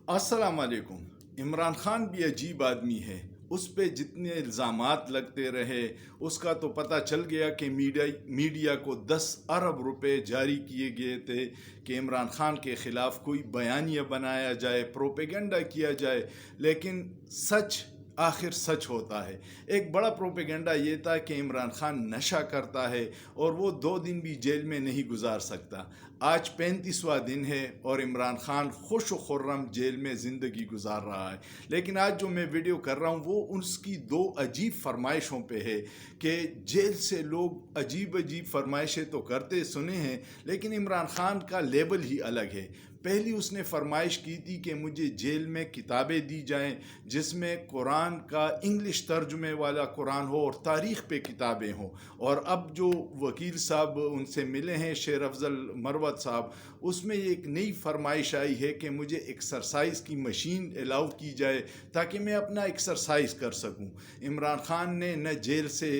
अस्सलाम वालेकुम। इमरान खान भी अजीब आदमी है। उस पे जितने इल्ज़ामात लगते रहे उसका तो पता चल गया कि मीडिया को 10 अरब रुपए जारी किए गए थे कि इमरान खान के ख़िलाफ़ कोई बयानिया बनाया जाए, प्रोपेगेंडा किया जाए। लेकिन सच आखिर सच होता है। एक बड़ा प्रोपेगेंडा ये था कि इमरान खान नशा करता है और वो 2 दिन भी जेल में नहीं गुजार सकता। आज 35वां दिन है और इमरान खान खुश व खुर्रम जेल में ज़िंदगी गुजार रहा है। लेकिन आज जो मैं वीडियो कर रहा हूँ वो उसकी 2 अजीब फरमाइशों पे है कि जेल से लोग अजीब अजीब फरमाइशें तो करते सुने हैं, लेकिन इमरान खान का लेवल ही अलग है। पहली उसने फरमाइश की थी कि मुझे जेल में किताबें दी जाएं जिसमें कुरान का इंग्लिश तर्जुमे वाला कुरान हो और तारीख़ पे किताबें हों। और अब जो वकील साहब उनसे मिले हैं, शेर अफजल मरवत साहब, उसमें एक नई फरमाइश आई है कि मुझे एक्सरसाइज की मशीन अलाउ की जाए ताकि मैं अपना एक्सरसाइज कर सकूं। इमरान खान ने न जेल से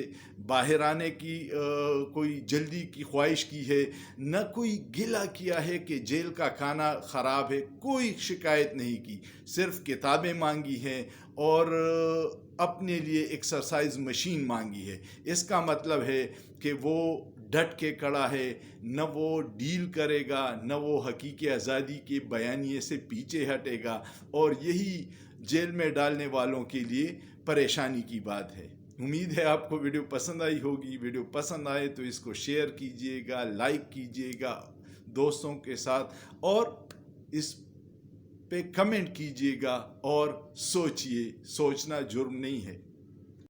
बाहर आने की कोई जल्दी की ख्वाहिश की है, न कोई गिला किया है कि जेल का खाना ख़राब है, कोई शिकायत नहीं की। सिर्फ किताबें मांगी हैं और अपने लिए एक्सरसाइज मशीन मांगी है। इसका मतलब है कि वो डट के खड़ा है, न वो डील करेगा, न वो हकीकी आज़ादी के बयानिए से पीछे हटेगा। और यही जेल में डालने वालों के लिए परेशानी की बात है। उम्मीद है आपको वीडियो पसंद आई होगी। वीडियो पसंद आए तो इसको शेयर कीजिएगा, लाइक कीजिएगा दोस्तों के साथ, और इस पे कमेंट कीजिएगा। और सोचिए, सोचना जुर्म नहीं है।